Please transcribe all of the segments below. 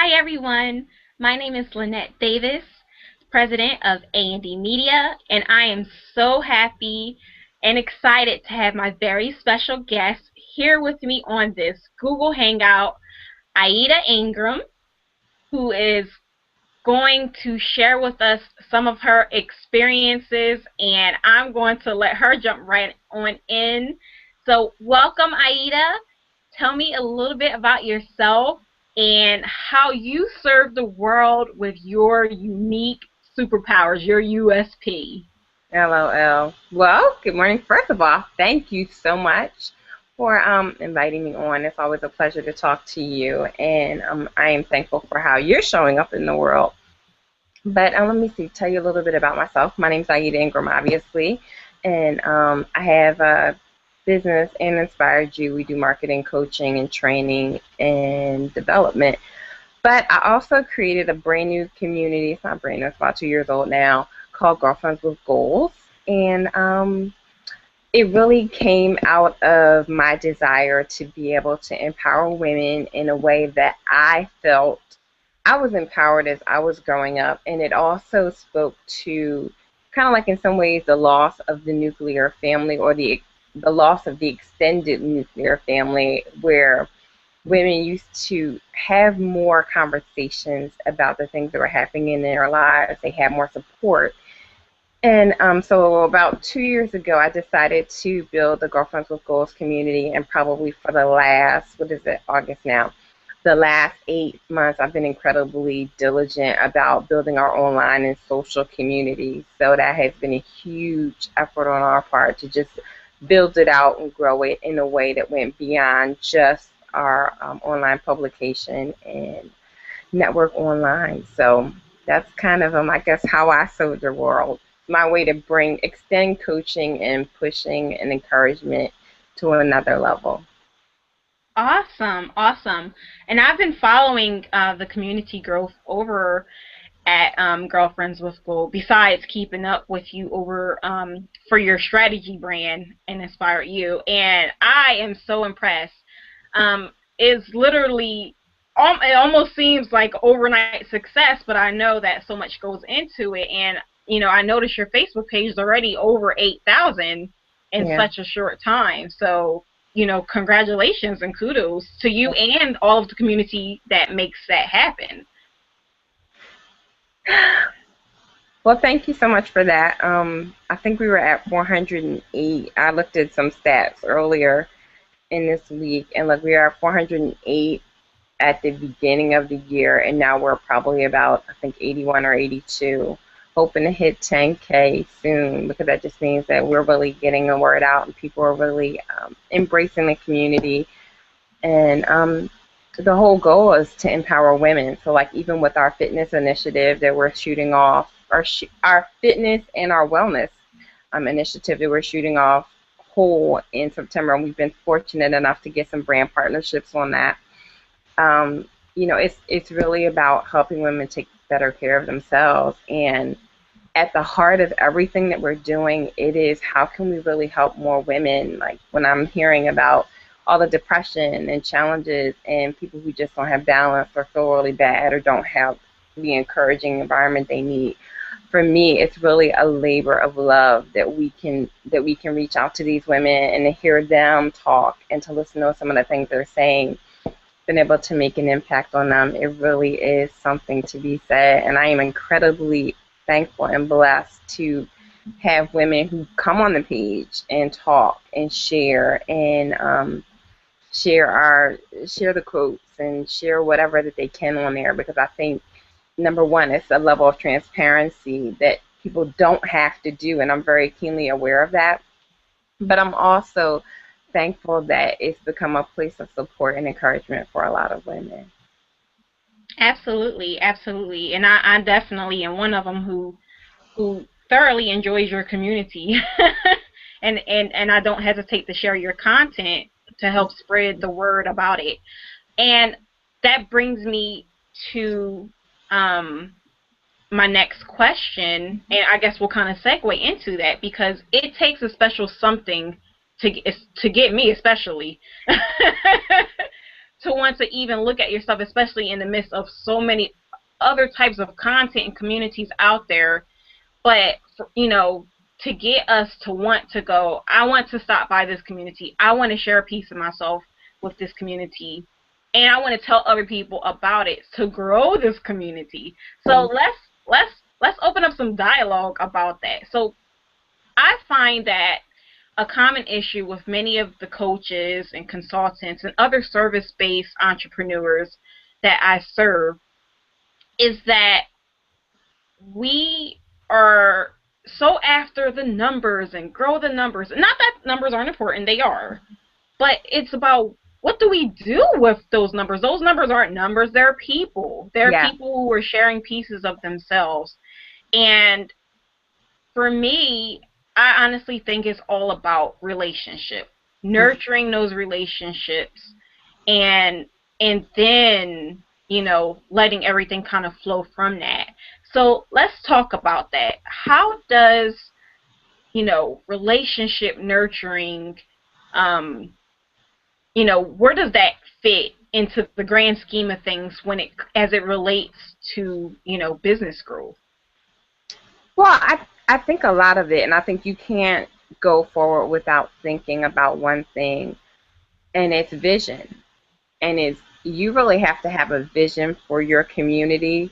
Hi everyone, my name is Lynette Davis, president of A&D Media, and I am so happy and excited to have my very special guest here with me on this Google Hangout, Aida Ingram, who is going to share with us some of her experiences, and I'm going to let her jump right on in. So welcome, Aida. Tell me a little bit about yourself and how you serve the world with your unique superpowers, your USP. LOL. Well, good morning. First of all, thank you so much for inviting me on. It's always a pleasure to talk to you, and I am thankful for how you're showing up in the world. But let me see, tell you a little bit about myself. My name's Aida Ingram, obviously, and I have a business and Inspired You. We do marketing, coaching, and training and development. But I also created a brand new community. It's not brand new, it's about 2 years old now, called Girlfriends with Goals. And it really came out of my desire to be able to empower women in a way that I felt I was empowered as I was growing up. And it also spoke to kind of like in some ways the loss of the nuclear family or the loss of the extended nuclear family where women used to have more conversations about the things that were happening in their lives. They had more support. And so about 2 years ago, I decided to build the Girlfriends with Goals community. And probably for the last, what is it, August now, the last 8 months, I've been incredibly diligent about building our online and social community. So that has been a huge effort on our part to just build it out and grow it in a way that went beyond just our online publication and network online. So that's kind of, I guess, how I serve the world. My way to extend coaching and pushing and encouragement to another level. Awesome, awesome. And I've been following the community growth over at Girlfriends with Gold, besides keeping up with you over for your strategy brand and Inspire You. And I am so impressed. It's literally, it almost seems like overnight success, but I know that so much goes into it. And, I noticed your Facebook page is already over 8,000 in Yeah. such a short time. So, congratulations and kudos to you and all of the community that makes that happen. Well, thank you so much for that. I think we were at 408. I looked at some stats earlier in this week, and look, we are at 408 at the beginning of the year, and now we're probably about, I think, 81 or 82, hoping to hit 10K soon, because that just means that we're really getting the word out and people are really embracing the community. And the whole goal is to empower women. So, like, even with our fitness initiative that we're shooting off, our fitness and our wellness initiative that we're shooting off whole in September, and we've been fortunate enough to get some brand partnerships on that. um, it's really about helping women take better care of themselves. And at the heart of everything that we're doing, it is how can we really help more women? Like when I'm hearing about all the depression and challenges and people who just don't have balance or feel really bad or don't have the encouraging environment they need. For me, it's really a labor of love that we can reach out to these women and to hear them talk and to listen to some of the things they're saying, been able to make an impact on them. It really is something to be said. And I am incredibly thankful and blessed to have women who come on the page and talk and share and share the quotes and share whatever that they can on there, because I think number one, it's a level of transparency that people don't have to do, and I'm very keenly aware of that. But I'm also thankful that it's become a place of support and encouragement for a lot of women. Absolutely, absolutely. And I definitely am one of them who thoroughly enjoys your community. And I don't hesitate to share your content to help spread the word about it. And that brings me to um, my next question, and I guess we'll kind of segue into that because it takes a special something to to get me especially to want want to even look at your stuff, especially in the midst of so many other types of content and communities out there. But, to get us to want to go, I want to stop by this community. I want to share a piece of myself with this community. And I want to tell other people about it to grow this community. So let's open up some dialogue about that. So I find that a common issue with many of the coaches and consultants and other service-based entrepreneurs that I serve is that we are so after the numbers and grow the numbers. Not that numbers aren't important, they are. But it's about, what do we do with those numbers? Those numbers aren't numbers, they're people. They're Yeah. people who are sharing pieces of themselves. And for me, I honestly think it's all about relationship, nurturing those relationships, and then letting everything kind of flow from that. So let's talk about that. How does relationship nurturing, where does that fit into the grand scheme of things as it relates to business growth? Well, I think a lot of it, and I think you can't go forward without thinking about one thing, and it's vision. And it's, you really have to have a vision for your community.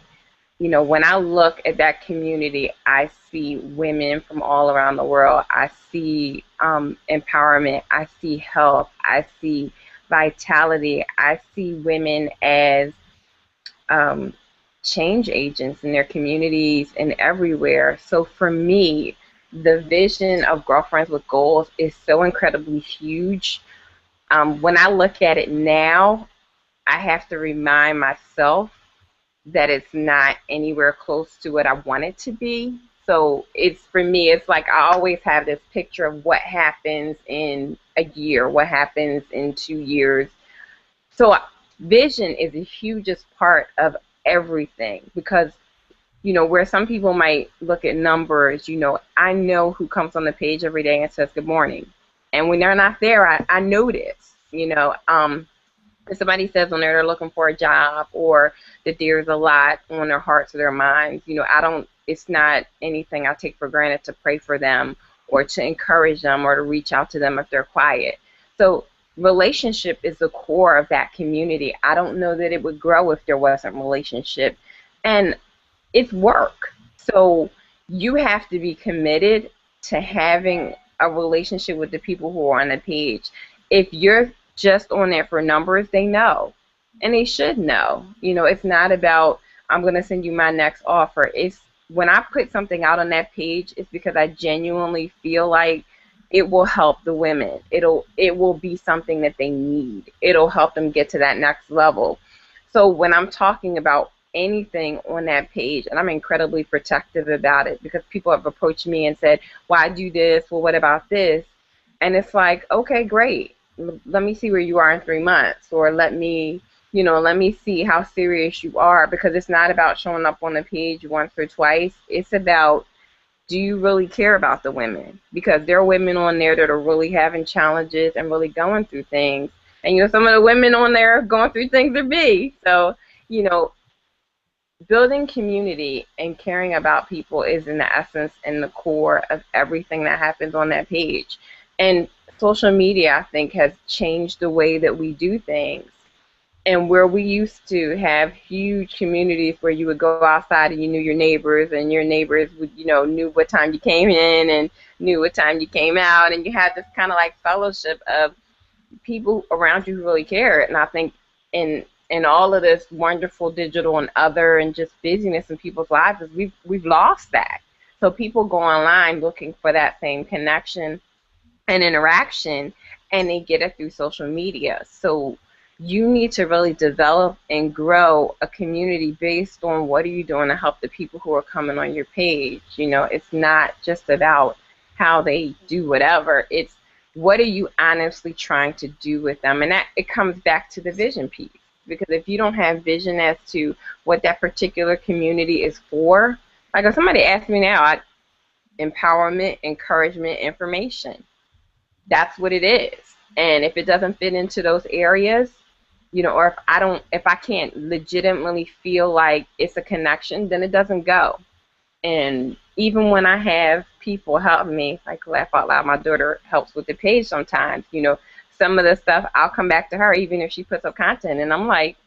When I look at that community, I see women from all around the world. I see empowerment. I see health. I see vitality. I see women as um, change agents in their communities and everywhere. So for me, the vision of Girlfriends with Goals is so incredibly huge. When I look at it now, I have to remind myself that it's not anywhere close to what I want it to be. So it's, for me, it's like I always have this picture of what happens in a year, what happens in 2 years. So vision is the hugest part of everything, because where some people might look at numbers, I know who comes on the page every day and says good morning. And when they're not there, I notice, if somebody says on there they're looking for a job, or that there's a lot on their hearts or their minds, it's not anything I take for granted to pray for them or to encourage them or to reach out to them if they're quiet. So relationship is the core of that community. I don't know that it would grow if there wasn't relationship. And it's work. So you have to be committed to having a relationship with the people who are on the page. If you're just on there for numbers, they know. And they should know. It's not about, I'm going to send you my next offer. It's, when I put something out on that page, it's because I genuinely feel like it will help the women. It will be something that they need. It'll help them get to that next level. So when I'm talking about anything on that page, and I'm incredibly protective about it, because people have approached me and said, why do this? Well, what about this? And it's like, okay, great. Let me see where you are in 3 months, or let me see how serious you are, because it's not about showing up on the page once or twice. It's about, do you really care about the women? Because there are women on there that are really having challenges and really going through things. And, some of the women on there going through things are big. So, building community and caring about people is in the essence and the core of everything that happens on that page. And social media, I think, has changed the way that we do things. And where we used to have huge communities where you would go outside and you knew your neighbors, and your neighbors would, knew what time you came in and knew what time you came out, and you had this kind of like fellowship of people around you who really care. And I think in all of this wonderful digital and other and just busyness in people's lives, is we've lost that. So people go online looking for that same connection and interaction, and they get it through social media. So you need to really develop and grow a community based on what are you doing to help the people who are coming on your page. It's not just about how they do whatever. It's, what are you honestly trying to do with them? And that, it comes back to the vision piece. Because if you don't have vision as to what that particular community is for, like if somebody asks me now, empowerment, encouragement, information. That's what it is. And if it doesn't fit into those areas, or if I can't legitimately feel like it's a connection, then it doesn't go. And even when I have people help me, like laugh out loud, my daughter helps with the page sometimes, some of the stuff I'll come back to her, even if she puts up content, and I'm like,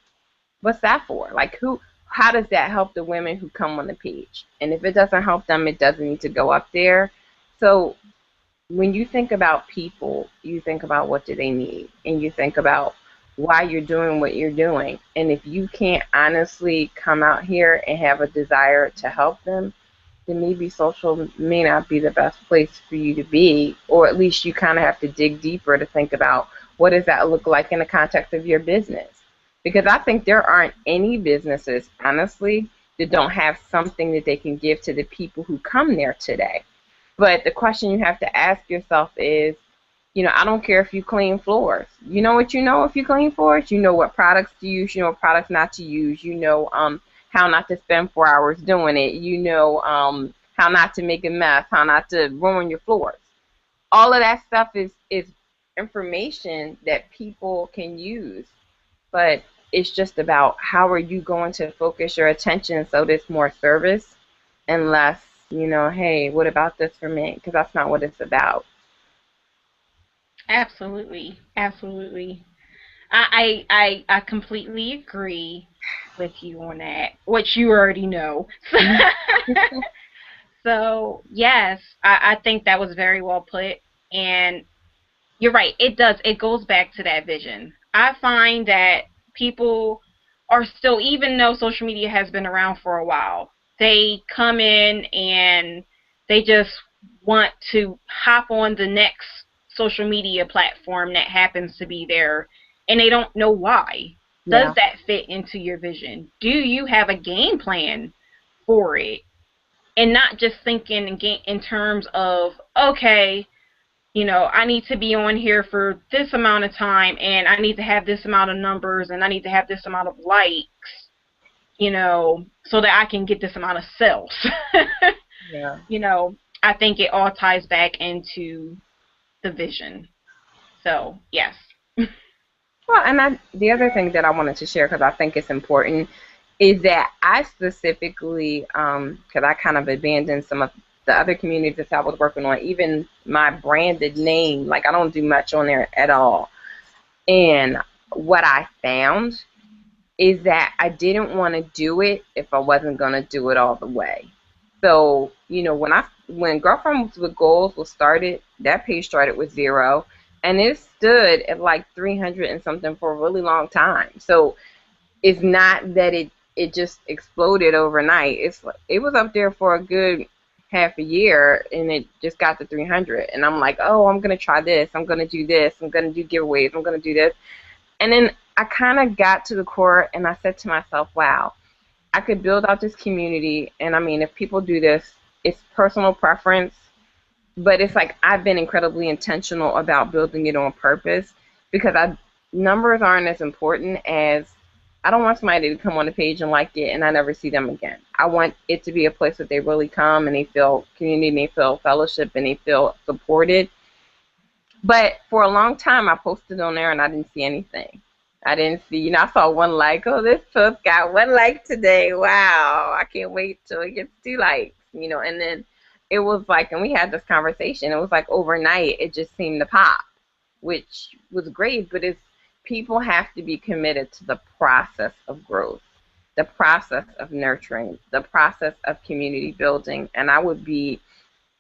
what's that for? Like, how does that help the women who come on the page? And if it doesn't help them, it doesn't need to go up there. So when you think about people, you think about what do they need, and you think about why you're doing what you're doing. And if you can't honestly come out here and have a desire to help them, then maybe social may not be the best place for you to be, or at least you kind of have to dig deeper to think about what does that look like in the context of your business. Because I think there aren't any businesses, honestly, that don't have something that they can give to the people who come there today. But the question you have to ask yourself is, I don't care if you clean floors. You know what you know if you clean floors? You know what products to use, you know what products not to use, how not to spend 4 hours doing it, how not to make a mess, how not to ruin your floors. All of that stuff is information that people can use. But it's just about how are you going to focus your attention so there's more service and less, hey, what about this for me? Because that's not what it's about. Absolutely. Absolutely. I completely agree with you on that, which you already know. So yes, I think that was very well put. And you're right. It does. It goes back to that vision. I find that people are still, even though social media has been around for a while, they come in and they just want to hop on the next social media platform that happens to be there, and they don't know why. Does Yeah. that fit into your vision? Do you have a game plan for it? And not just thinking in terms of, okay, I need to be on here for this amount of time, and I need to have this amount of numbers, and I need to have this amount of likes, so that I can get this amount of sales. Yeah. you know, I think it all ties back into the vision. So, yes. Well, and the other thing that I wanted to share, because I think it's important, is that I specifically, because I kind of abandoned some of the other communities that I was working on, even my branded name, like I don't do much on there at all. And what I found is that I didn't want to do it if I wasn't going to do it all the way. So, when Girlfriends with Goals was started, that page started with 0, and it stood at like 300 and something for a really long time. So it's not that it just exploded overnight. It was up there for a good half a year, and it just got to 300. And I'm like, oh, I'm gonna try this. I'm gonna do this. I'm gonna do giveaways. I'm gonna do this. And then I kind of got to the core, and I said to myself, wow, I could build out this community. And I mean, if people do this, it's personal preference, but it's like I've been incredibly intentional about building it on purpose because numbers aren't as important as I don't want somebody to come on the page and like it and I never see them again. I want it to be a place that they really come and they feel community and they feel fellowship and they feel supported. But for a long time, I posted on there and I didn't see anything. I didn't see, I saw one like, oh, this post got one like today. Wow, I can't wait till it gets 2 likes, and then it was like, and we had this conversation, it was like overnight, it just seemed to pop, which was great, but people have to be committed to the process of growth, the process of nurturing, the process of community building, and I would be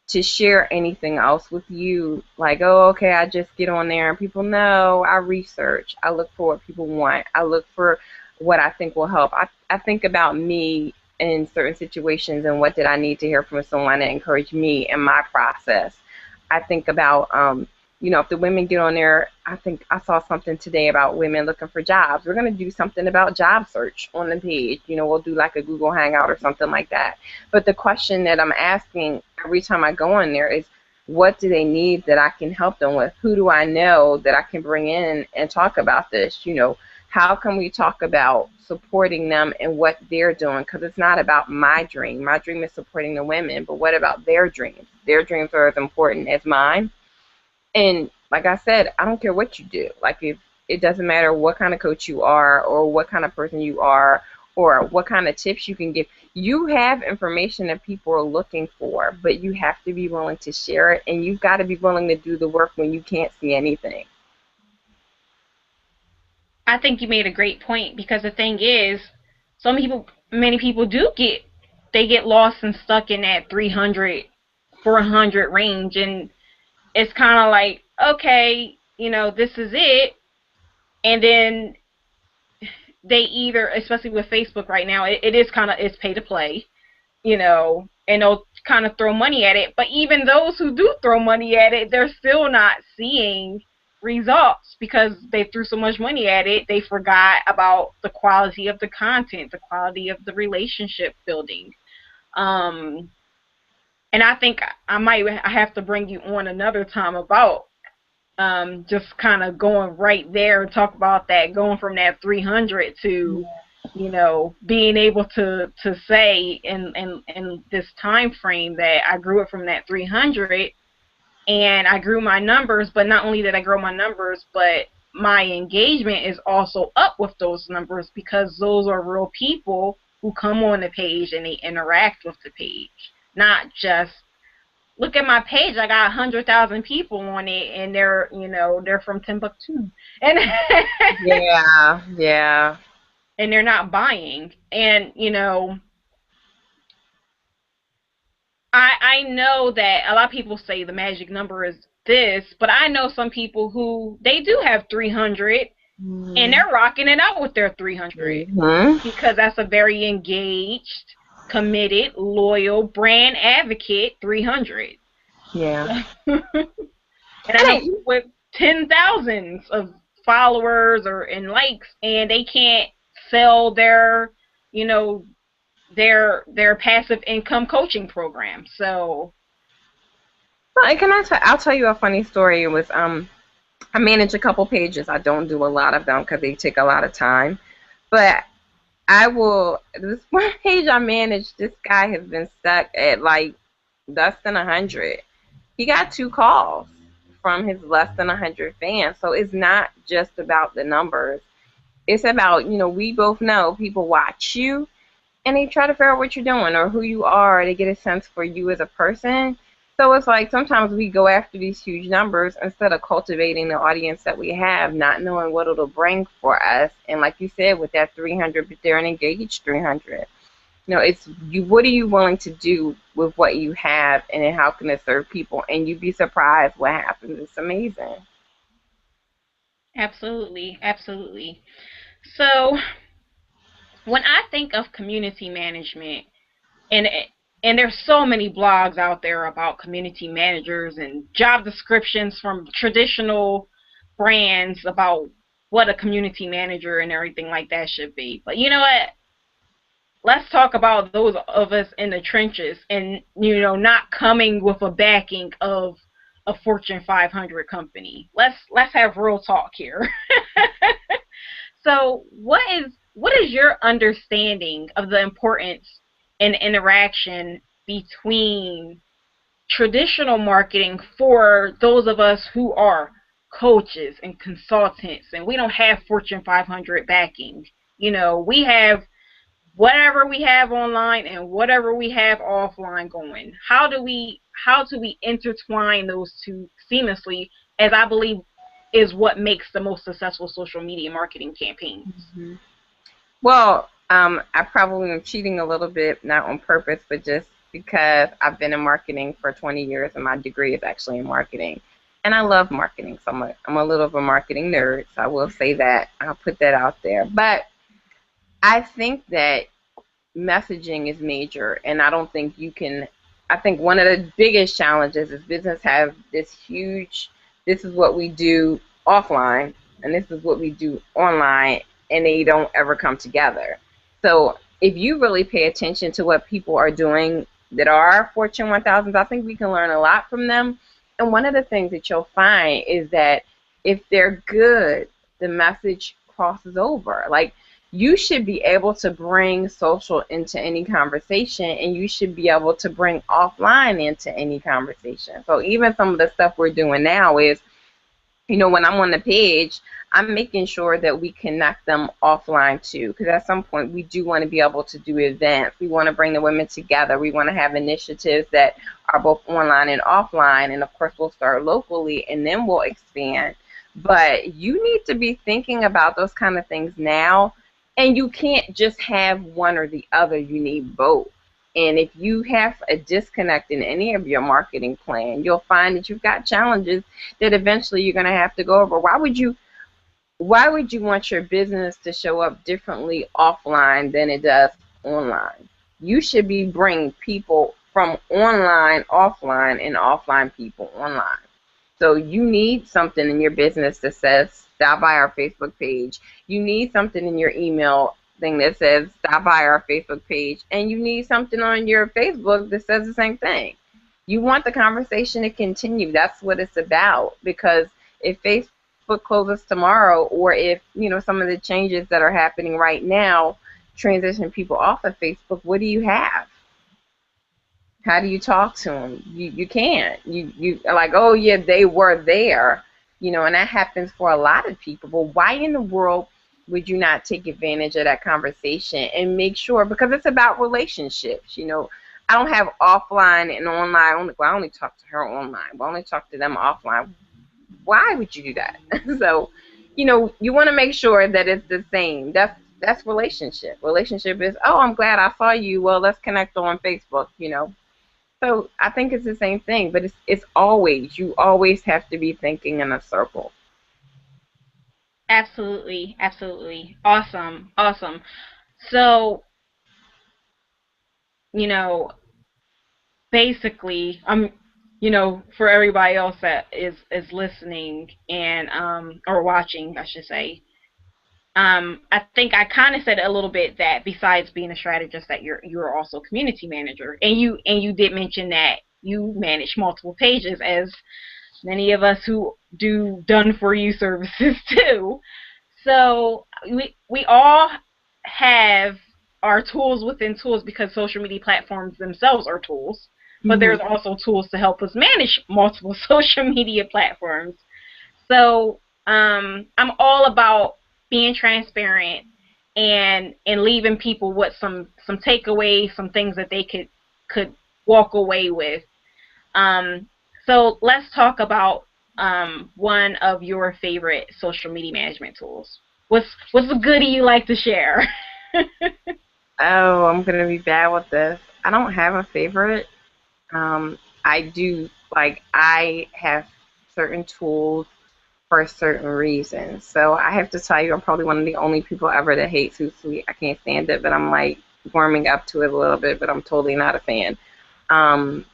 to share anything else with you, like, oh, okay, I just get on there and people know, I research, I look for what people want, I look for what I think will help. I think about me in certain situations and what did I need to hear from someone to encourage me in my process. I think about, if the women get on there, I think I saw something today about women looking for jobs. We're going to do something about job search on the page. We'll do like a Google Hangout or something like that. But the question that I'm asking every time I go on there is, what do they need that I can help them with? Who do I know that I can bring in and talk about this? How can we talk about supporting them and what they're doing? Because it's not about my dream. My dream is supporting the women, but what about their dreams? Their dreams are as important as mine. And like I said, I don't care what you do. Like if It doesn't matter what kind of coach you are or what kind of person you are or what kind of tips you can give. You have information that people are looking for, but you have to be willing to share it, and you've got to be willing to do the work when you can't see anything. I think you made a great point because the thing is, many people they get lost and stuck in that 300, 400 range, and it's kind of like, okay, this is it, and then they either, especially with Facebook right now, it is kind of, it's pay to play, and they'll kind of throw money at it. But even those who do throw money at it, they're still not seeing results because they threw so much money at it, they forgot about the quality of the content, the quality of the relationship building. Um, and I think I have to bring you on another time about just kind of going right there and talk about that, going from that 300 to, being able to say in this time frame that I grew it from that 300 and I grew my numbers, but not only did I grow my numbers, but my engagement is also up with those numbers because those are real people who come on the page and they interact with the page, not just look at my page. I got 100,000 people on it, and they're from Timbuktu, and Yeah, yeah. and they're not buying. And I know that a lot of people say the magic number is this, but I know some people who they do have 300, and they're rocking it out with their 300 Mm-hmm. because that's a very engaged, committed, loyal brand advocate 300. Yeah. And I know people with 10,000s of followers or and likes, and they can't sell you know, their passive income coaching program. So, Well, can I'll tell you a funny story. It was I manage a couple pages. I don't do a lot of them because they take a lot of time. But this one page I manage, this guy has been stuck at like less than 100. He got 2 calls from his less than 100 fans. So it's not just about the numbers. It's about, we both know people watch you and they try to figure out what you're doing or who you are. They get a sense for you as a person. So it's like sometimes we go after these huge numbers instead of cultivating the audience that we have, not knowing what it'll bring for us. And like you said, with that 300, but they're an engaged 300. It's you. What are you willing to do with what you have, and then how can it serve people? And you'd be surprised what happens. It's amazing. absolutely, absolutely. So, when I think of community management, and and there's so many blogs out there about community managers and job descriptions from traditional brands about what a community manager and everything like that should be. But you know what? Let's talk about those of us in the trenches and not coming with a backing of a Fortune 500 company. Let's have real talk here. So, what is your understanding of the importance and interaction between traditional marketing for those of us who are coaches and consultants and we don't have Fortune 500 backing? We have whatever we have online and whatever we have offline going. How do we intertwine those two seamlessly, as I believe is what makes the most successful social media marketing campaigns? Mm-hmm. Well, I probably am cheating a little bit, not on purpose, but just because I've been in marketing for 20 years and my degree is actually in marketing. And I love marketing, so I'm a little of a marketing nerd, so I will say that. I'll put that out there. But I think that messaging is major, and I don't think you can. I think one of the biggest challenges is business have this huge, this is what we do offline, and this is what we do online, and they don't ever come together. So if you really pay attention to what people are doing that are Fortune 1000s, I think we can learn a lot from them. And one of the things that you'll find is that if they're good, the message crosses over. Like, you should be able to bring social into any conversation, and you should be able to bring offline into any conversation. So even some of the stuff we're doing now is, when I'm on the page, I'm making sure that we connect them offline too, because at some point we do want to be able to do events. We want to bring the women together. We want to have initiatives that are both online and offline. And of course, we'll start locally and then we'll expand. But you need to be thinking about those kind of things now. And you can't just have one or the other, you need both. And if you have a disconnect in any of your marketing plan, you'll find that you've got challenges that eventually you're going to have to go over. Why would you want your business to show up differently offline than it does online? You should be bringing people from online offline and offline people online. So you need something in your business that says stop by our Facebook page. You need something in your email thing that says stop by our Facebook page. And you need something on your Facebook that says the same thing. You want the conversation to continue. That's what it's about. Because if Facebook closes tomorrow, or if, some of the changes that are happening right now transition people off of Facebook, what do you have? How do you talk to them? You can't. You are like, oh yeah, they were there, and that happens for a lot of people. But why in the world would you not take advantage of that conversation and make sure? Because it's about relationships. I don't have offline and online. I only talk to her online. But I only talk to them offline. Why would you do that? So, you want to make sure that it's the same. That's relationship. Relationship is, oh, I'm glad I saw you. Well, let's connect on Facebook. So I think it's the same thing, but it's always, you always have to be thinking in a circle. Absolutely, absolutely. Awesome, awesome. So, you know, basically, for everybody else that is listening and or watching, I should say, I think I kind of said a little bit that besides being a strategist, that you're also a community manager, and you did mention that you manage multiple pages, as many of us who do done for you services too. So we all have our tools within tools, because social media platforms themselves are tools, but Hmm. there's also tools to help us manage multiple social media platforms. So I'm all about being transparent and leaving people with some takeaways, some things that they could walk away with. Um, so let's talk about one of your favorite social media management tools. What's a goodie you like to share? Oh, I'm gonna be bad with this. I don't have a favorite. I do, like, I have certain tools for certain reasons. So I have to tell you, I'm probably one of the only people ever that hates Hootsuite. I can't stand it, but I'm like warming up to it a little bit, but I'm totally not a fan. Um,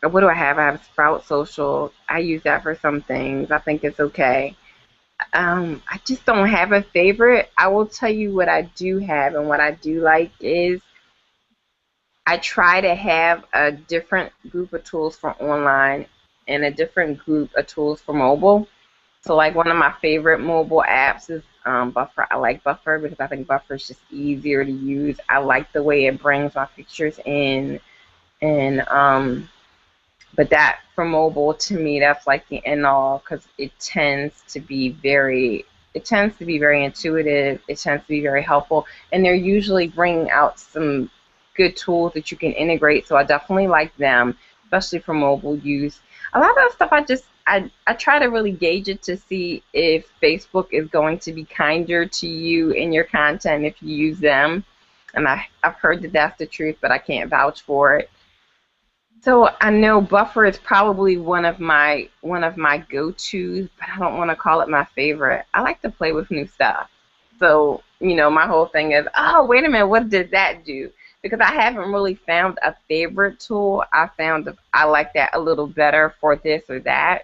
what do I have? I have Sprout Social. I use that for some things. I think it's okay. I just don't have a favorite. I will tell you what I do have, and what I do like is I try to have a different group of tools for online and a different group of tools for mobile. So, like, one of my favorite mobile apps is Buffer. I like Buffer because I think Buffer is just easier to use. I like the way it brings my pictures in, and but that for mobile, to me, that's like the end all, because it tends to be very intuitive. It tends to be very helpful, and they're usually bringing out some good tools that you can integrate. So I definitely like them, especially for mobile use. A lot of that stuff, I try to really gauge it to see if Facebook is going to be kinder to you in your content if you use them. And I've heard that that's the truth, but I can't vouch for it. So I know Buffer is probably one of my go-tos, but I don't want to call it my favorite. I like to play with new stuff. So, my whole thing is, oh, wait a minute, what did that do? Because I haven't really found a favorite tool. I found that I like that a little better for this or that.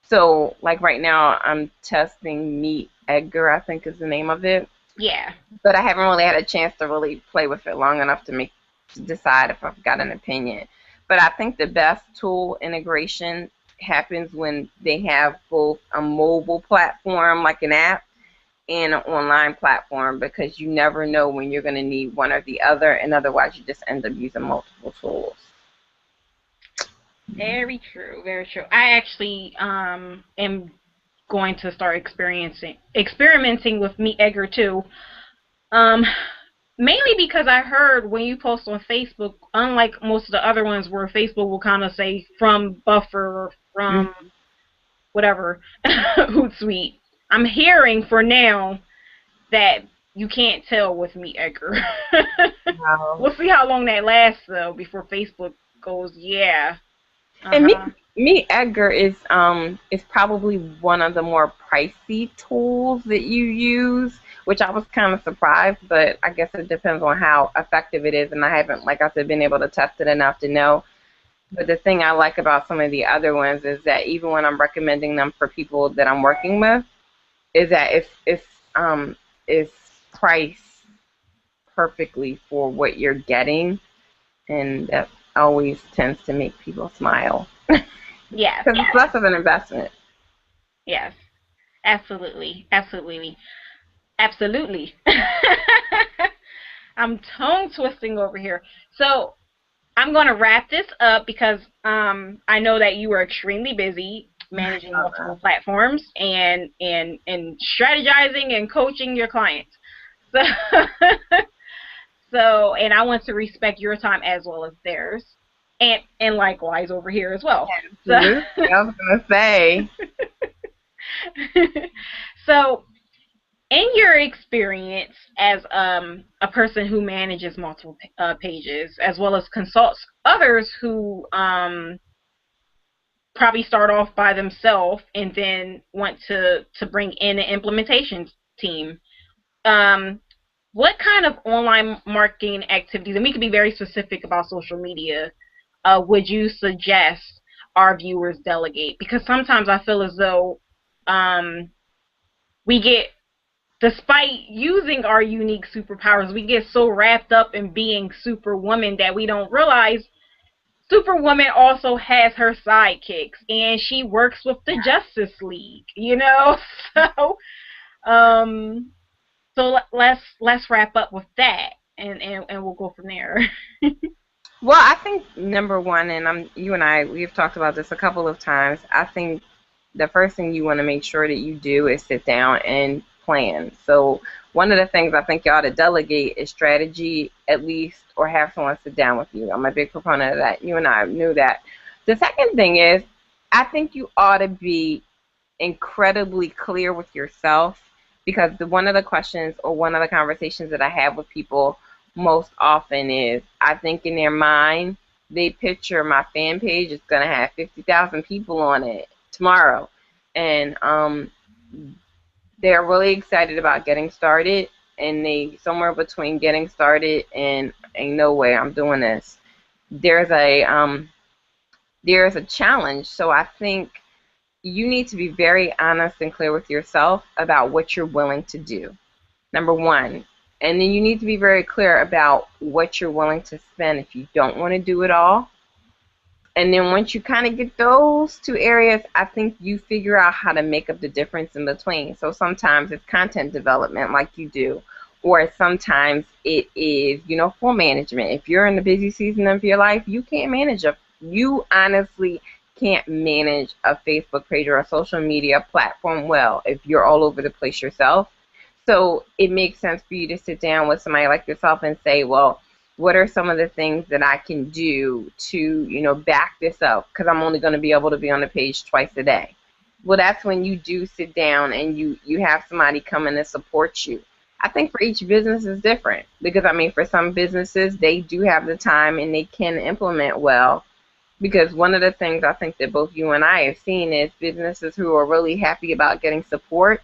So, like right now, I'm testing Meet Edgar, I think is the name of it, Yeah. but I haven't really had a chance to really play with it long enough to decide if I've got an opinion. But I think the best tool integration happens when they have both a mobile platform like an app and an online platform, because you never know when you're going to need one or the other, and otherwise you just end up using multiple tools. Very true, very true. I actually am going to start experimenting with Meet Edgar too. Um, Mainly because I heard when you post on Facebook, unlike most of the other ones where Facebook will kind of say from Buffer or from Mhm. whatever Hootsuite, I'm hearing for now that you can't tell with Meet Edgar. Wow. We'll see how long that lasts though before Facebook goes, yeah. Uh And huh. me Edgar is probably one of the more pricey tools that you use, which I was kind of surprised, but I guess it depends on how effective it is, and I haven't, like I said, been able to test it enough to know. But the thing I like about some of the other ones is that even when I'm recommending them for people that I'm working with, is that it's priced perfectly for what you're getting, and that always tends to make people smile Yes. because it's less of an investment. Yes. Absolutely. Absolutely. Absolutely. I'm tongue twisting over here. So I'm going to wrap this up because I know that you are extremely busy managing multiple platforms and strategizing and coaching your clients. So and I want to respect your time as well as theirs, and likewise over here as well. So Absolutely. I was gonna say. so in your experience as a person who manages multiple pages as well as consults others who probably start off by themselves and then want to bring in an implementation team, um, what kind of online marketing activities, and we can be very specific about social media, would you suggest our viewers delegate? Because sometimes I feel as though um, we get, despite using our unique superpowers, we get so wrapped up in being superwoman that we don't realize Superwoman also has her sidekicks, and she works with the Justice League. You know, so um, let's wrap up with that, and we'll go from there. Well, I think number one, and you and I, we've talked about this a couple of times. I think the first thing you want to make sure that you do is sit down and plan. So one of the things I think you ought to delegate is strategy, at least, or have someone sit down with you. I'm a big proponent of that. You and I knew that. The second thing is, I think you ought to be incredibly clear with yourself, because one of the questions or one of the conversations that I have with people most often is, I think in their mind they picture my fan page is going to have 50,000 people on it tomorrow, and they're really excited about getting started, and they somewhere between getting started and ain't no way I'm doing this, there's a challenge. So I think you need to be very honest and clear with yourself about what you're willing to do, number one. And then you need to be very clear about what you're willing to spend if you don't want to do it all. And then once you kind of get those two areas, I think you figure out how to make up the difference in between. So sometimes it's content development like you do, or sometimes it is, full management. If you're in the busy season of your life, you honestly can't manage a Facebook page or a social media platform well if you're all over the place yourself. So it makes sense for you to sit down with somebody like yourself and say, well, what are some of the things that I can do to, back this up? Because I'm only going to be able to be on the page twice a day. Well, that's when you do sit down and you have somebody come in and support you. I think for each business is different, because I mean, for some businesses, they do have the time and they can implement well. Because one of the things I think that both you and I have seen is businesses who are really happy about getting support,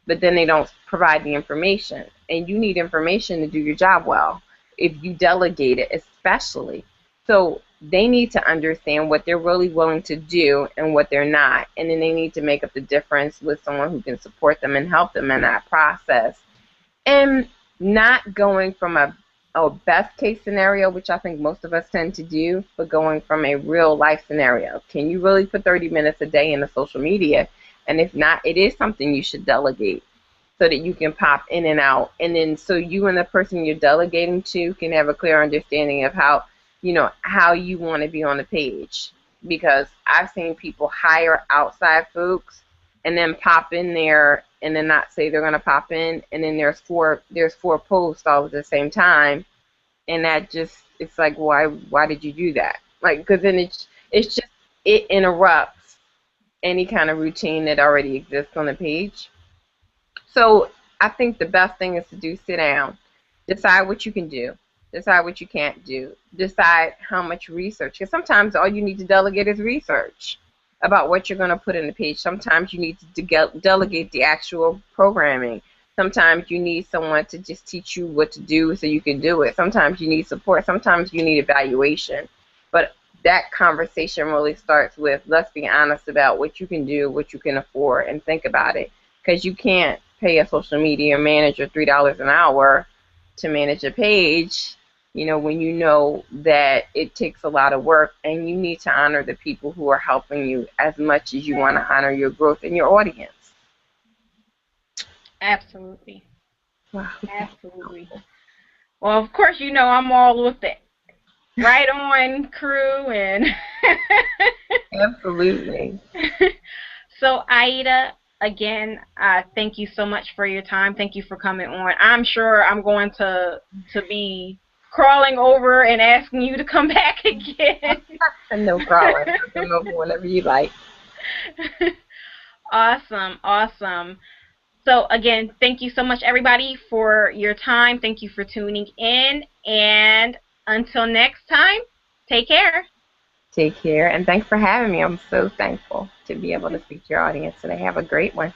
but then they don't provide the information. And you need information to do your job well, if you delegate it, especially. So they need to understand what they're really willing to do and what they're not. And then they need to make up the difference with someone who can support them and help them in that process. And not going from a best case scenario, which I think most of us tend to do, but going from a real life scenario. Can you really put 30 minutes a day into social media? And if not, it is something you should delegate so that you can pop in and out. And then so you and the person you're delegating to can have a clear understanding of how you want to be on the page. Because I've seen people hire outside folks and then pop in there and then not say they're going to pop in, and then there's four posts all at the same time, and that just, it's like, why did you do that? Like, because then it's just, it interrupts any kind of routine that already exists on the page. So I think the best thing is to do, sit down, decide what you can do, decide what you can't do, decide how much research. Because sometimes all you need to delegate is research about what you're going to put in the page. Sometimes you need to delegate the actual programming. Sometimes you need someone to just teach you what to do so you can do it. Sometimes you need support. Sometimes you need evaluation. But that conversation really starts with, let's be honest about what you can do, what you can afford, and think about it. Because you can't pay a social media manager $3 an hour to manage a page, when you know that it takes a lot of work, and you need to honor the people who are helping you as much as you want to honor your growth and your audience. Absolutely. Wow. Absolutely. Well, of course, I'm all with the right on crew and Absolutely. So, Aida, again, thank you so much for your time. Thank you for coming on. I'm sure I'm going to be crawling over and asking you to come back again. No problem. Come over whenever you like. Awesome, awesome. So, again, thank you so much, everybody, for your time. Thank you for tuning in. And until next time, take care. Take care, and thanks for having me. I'm so thankful to be able to speak to your audience today. Have a great one.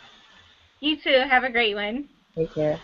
You too. Have a great one. Take care.